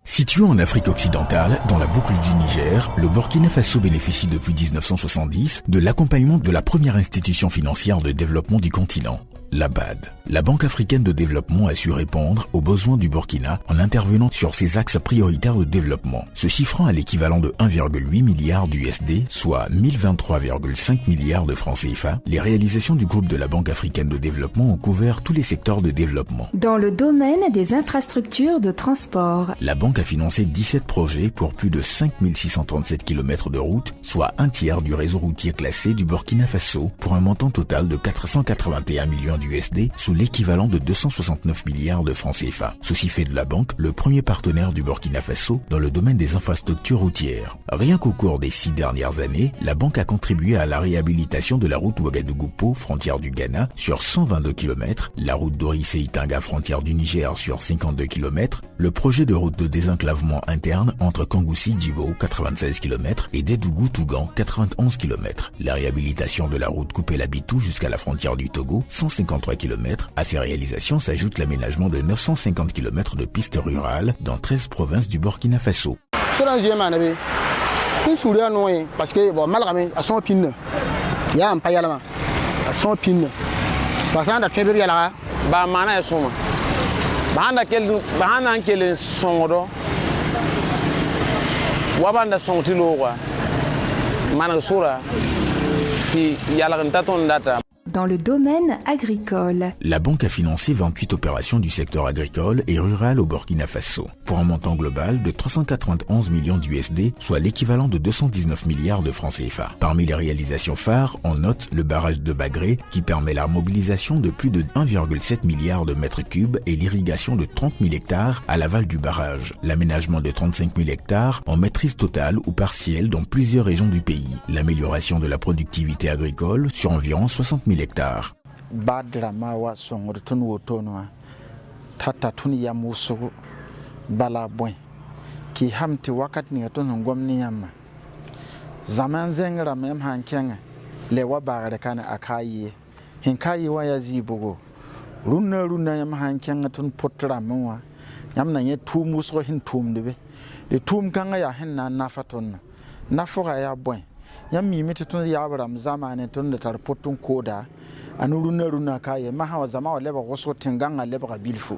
Situé en Afrique occidentale, dans la boucle du Niger, le Burkina Faso bénéficie depuis 1970 de l'accompagnement de la première institution financière de développement du continent, la BAD. La Banque africaine de développement a su répondre aux besoins du Burkina en intervenant sur ses axes prioritaires de développement, se chiffrant à l'équivalent de 1,8 milliard d'USD, soit 1023,5 milliards de francs CFA. Les réalisations du groupe de la Banque africaine de développement ont couvert tous les secteurs de développement. Dans le domaine des infrastructures de transport, la banque a financé 17 projets pour plus de 5637 km de route, soit un tiers du réseau routier classé du Burkina Faso, pour un montant total de 481 millions d'USD, sous l'équivalent de 269 milliards de francs CFA. Ceci fait de la banque le premier partenaire du Burkina Faso dans le domaine des infrastructures routières. Rien qu'au cours des 6 dernières années, la banque a contribué à la réhabilitation de la route Ouagadougou-Pau, frontière du Ghana, sur 122 km, la route d'Orisé-Itanga, frontière du Niger, sur 52 km, le projet de route de désenclavement interne entre Kangoussi-Djibo, 96 km, et Dédougou-Tougan, 91 km. La réhabilitation de la route Koupé-Labitou jusqu'à la frontière du Togo, 153 km. À ces réalisations s'ajoute l'aménagement de 950 km de pistes rurales dans 13 provinces du Burkina Faso. Parce que bon, malgré à son pin, il y a un payalama à son pin. Parce que tu es là, bah mana son. Bahana quel son do. Wabanda son tilo wa. Mana sura qui yala taton data. Dans le domaine agricole, la banque a financé 28 opérations du secteur agricole et rural au Burkina Faso, pour un montant global de 391 millions d'USD, soit l'équivalent de 219 milliards de francs CFA. Parmi les réalisations phares, on note le barrage de Bagré, qui permet la mobilisation de plus de 1,7 milliard de mètres cubes et l'irrigation de 30 000 hectares à l'aval du barrage, l'aménagement de 35 000 hectares en maîtrise totale ou partielle dans plusieurs régions du pays, l'amélioration de la productivité agricole sur environ 60 000 hectares. Badramawa songortun wotonwa tatatun yamusu balabwen ki hamti wakat ni ton ngomni yamma zaman zengra mem hankenga le wabare kana akayi hinkayi waya zibugo runna yam hankenga tun potra menwa yamna ye tumu so hin tumdebe de tum kanga ya hinna nafaton nafuga ya bwen yam mimiti tun yabram zamane tun da tarpotun koda anu runa kaye maha zama wa leba woso tinganga leba bilfu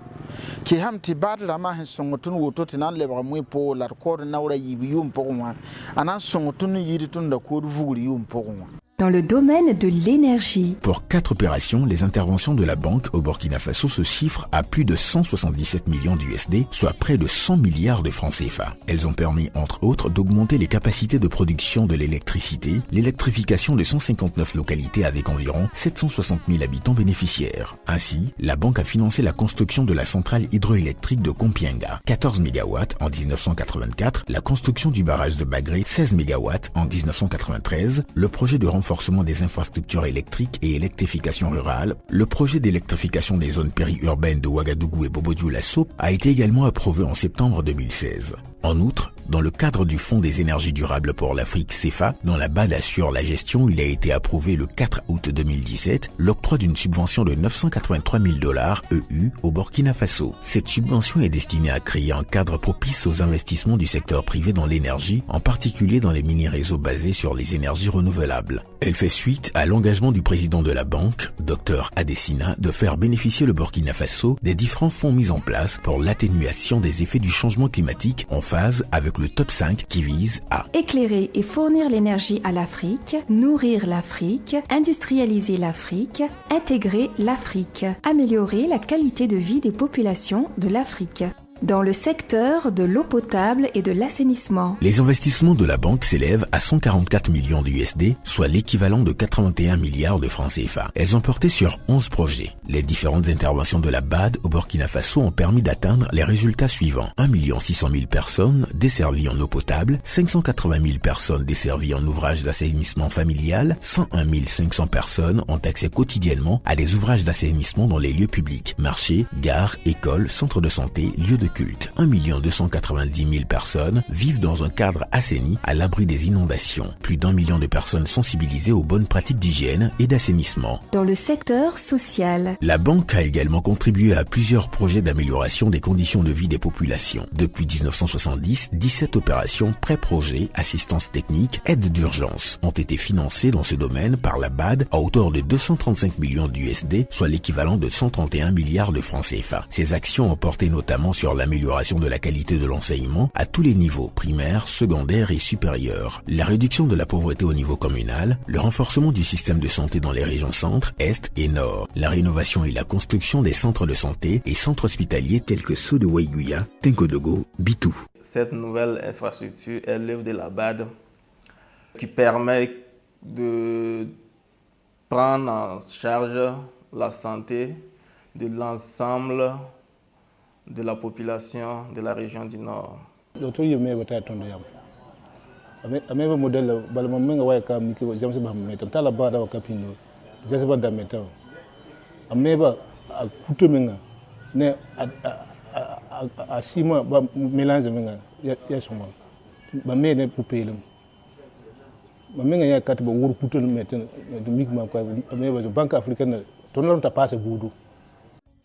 ki hamti badra ma hin songotun woto tinan leba mu po lar ko na wura yibi yum pogwa anan songotun yidi tun da ko vuguri yum pogwa. Dans le domaine de l'énergie. Pour 4 opérations, les interventions de la banque au Burkina Faso se chiffrent à plus de 177 millions d'USD, soit près de 100 milliards de francs CFA. Elles ont permis, entre autres, d'augmenter les capacités de production de l'électricité, l'électrification de 159 localités avec environ 760 000 habitants bénéficiaires. Ainsi, la banque a financé la construction de la centrale hydroélectrique de Kompienga, 14 MW en 1984, la construction du barrage de Bagré, 16 MW en 1993, le projet de renforcement des infrastructures électriques et électrification rurale, le projet d'électrification des zones périurbaines de Ouagadougou et Bobo-Dioulasso a été également approuvé en septembre 2016. En outre, dans le cadre du Fonds des énergies durables pour l'Afrique CFA, dont la BAD assure la gestion, il a été approuvé le 4 août 2017 l'octroi d'une subvention de 983 000 $ EU au Burkina Faso. Cette subvention est destinée à créer un cadre propice aux investissements du secteur privé dans l'énergie, en particulier dans les mini-réseaux basés sur les énergies renouvelables. Elle fait suite à l'engagement du président de la banque, Dr Adesina, de faire bénéficier le Burkina Faso des différents fonds mis en place pour l'atténuation des effets du changement climatique en phase avec le top 5 qui vise à éclairer et fournir l'énergie à l'Afrique, nourrir l'Afrique, industrialiser l'Afrique, intégrer l'Afrique, améliorer la qualité de vie des populations de l'Afrique. Dans le secteur de l'eau potable et de l'assainissement. Les investissements de la banque s'élèvent à 144 millions d'USD, soit l'équivalent de 81 milliards de francs CFA. Elles ont porté sur 11 projets. Les différentes interventions de la BAD au Burkina Faso ont permis d'atteindre les résultats suivants. 1 600 000 personnes desservies en eau potable, 580 000 personnes desservies en ouvrages d'assainissement familial, 101 500 personnes ont accès quotidiennement à des ouvrages d'assainissement dans les lieux publics, marchés, gares, écoles, centres de santé, lieux de de culte. 1 290 000 personnes vivent dans un cadre assaini à l'abri des inondations. Plus d'1 million de personnes sensibilisées aux bonnes pratiques d'hygiène et d'assainissement. Dans le secteur social, la banque a également contribué à plusieurs projets d'amélioration des conditions de vie des populations. Depuis 1970, 17 opérations pré-projet, assistance technique, aide d'urgence ont été financées dans ce domaine par la BAD à hauteur de 235 millions d'USD, soit l'équivalent de 131 milliards de francs CFA. Ces actions ont porté notamment sur l'amélioration de la qualité de l'enseignement à tous les niveaux, primaire, secondaire et supérieur, la réduction de la pauvreté au niveau communal, le renforcement du système de santé dans les régions centre, est et nord, la rénovation et la construction des centres de santé et centres hospitaliers tels que ceux de Waiguya, Tenkodogo, Bitou. Cette nouvelle infrastructure est l'œuvre de la BAD qui permet de prendre en charge la santé de l'ensemble de la population de la région du Nord.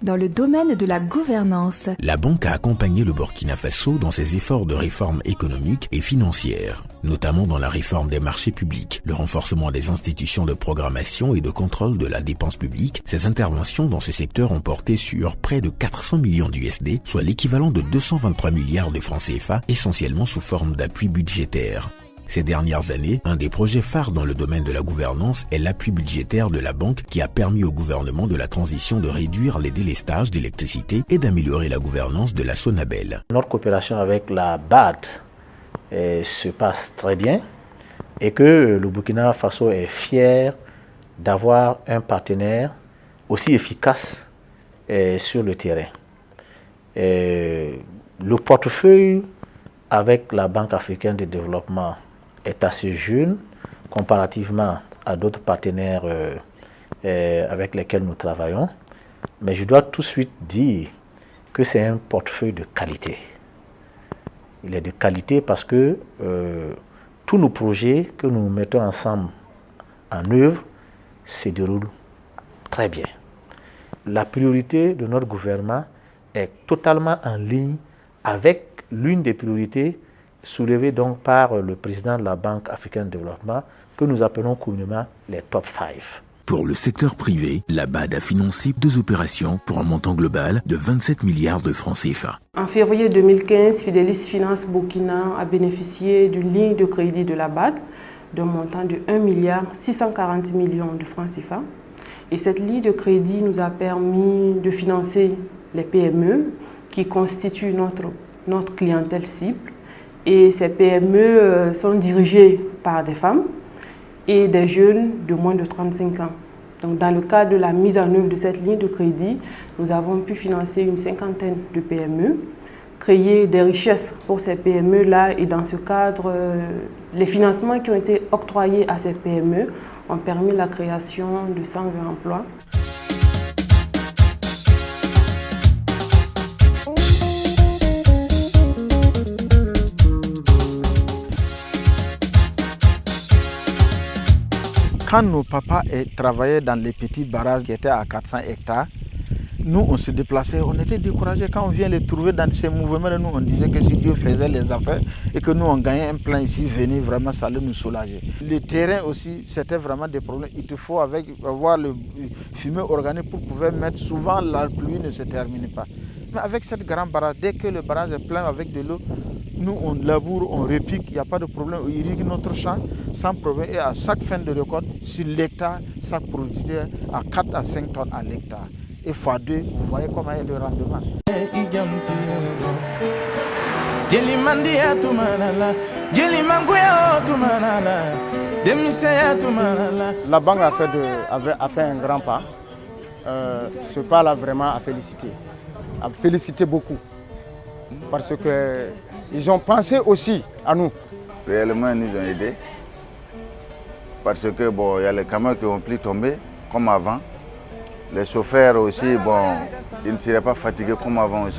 Dans le domaine de la gouvernance, la banque a accompagné le Burkina Faso dans ses efforts de réforme économique et financière, notamment dans la réforme des marchés publics, le renforcement des institutions de programmation et de contrôle de la dépense publique. Ces interventions dans ce secteur ont porté sur près de 400 millions d'USD, soit l'équivalent de 223 milliards de francs CFA, essentiellement sous forme d'appui budgétaire. Ces dernières années, un des projets phares dans le domaine de la gouvernance est l'appui budgétaire de la banque qui a permis au gouvernement de la transition de réduire les délestages d'électricité et d'améliorer la gouvernance de la Sonabel. Notre coopération avec la BAD se passe très bien et que le Burkina Faso est fier d'avoir un partenaire aussi efficace sur le terrain. Le portefeuille avec la Banque africaine de développement est assez jeune comparativement à d'autres partenaires avec lesquels nous travaillons. Mais je dois tout de suite dire que c'est un portefeuille de qualité. Il est de qualité parce que tous nos projets que nous mettons ensemble en œuvre se déroulent très bien. La priorité de notre gouvernement est totalement en ligne avec l'une des priorités soulevées donc par le président de la Banque africaine de développement que nous appelons communément les top 5. Pour le secteur privé, la BAD a financé 2 opérations pour un montant global de 27 milliards de francs CFA. En février 2015, Fidelis Finance Burkina a bénéficié d'une ligne de crédit de la BAD d'un montant de 1,640 milliard de francs CFA. Et cette ligne de crédit nous a permis de financer les PME qui constituent notre clientèle cible. Et ces PME sont dirigées par des femmes et des jeunes de moins de 35 ans. Donc, dans le cadre de la mise en œuvre de cette ligne de crédit, nous avons pu financer une 50aine de PME, créer des richesses pour ces PME-là. Et dans ce cadre, les financements qui ont été octroyés à ces PME ont permis la création de 120 emplois. Quand nos papas travaillaient dans les petits barrages qui étaient à 400 hectares, nous on se déplaçait, on était découragés. Quand on vient les trouver dans ces mouvements, nous on disait que si Dieu faisait les affaires et que nous on gagnait un plan ici, venez vraiment, ça allait nous soulager. Le terrain aussi, c'était vraiment des problèmes. Il te faut avoir le fumier organique pour pouvoir mettre. Souvent la pluie ne se termine pas. Mais avec cette grande barrage, dès que le barrage est plein avec de l'eau, nous on laboure, on repique, il n'y a pas de problème, on irrigue notre champ sans problème. Et à chaque fin de récolte, sur l'hectare, ça produisait à 4 à 5 tonnes à l'hectare. Et x2, vous voyez comment est le rendement. La banque a fait un grand pas. Ce pas-là vraiment à féliciter. À féliciter beaucoup. Parce qu'ils ont pensé aussi à nous. Réellement, ils nous ont aidés. Parce que bon, il y a les camions qui ont plus tombé comme avant. Les chauffeurs aussi, bon, ils ne seraient pas fatigués comme avant aussi.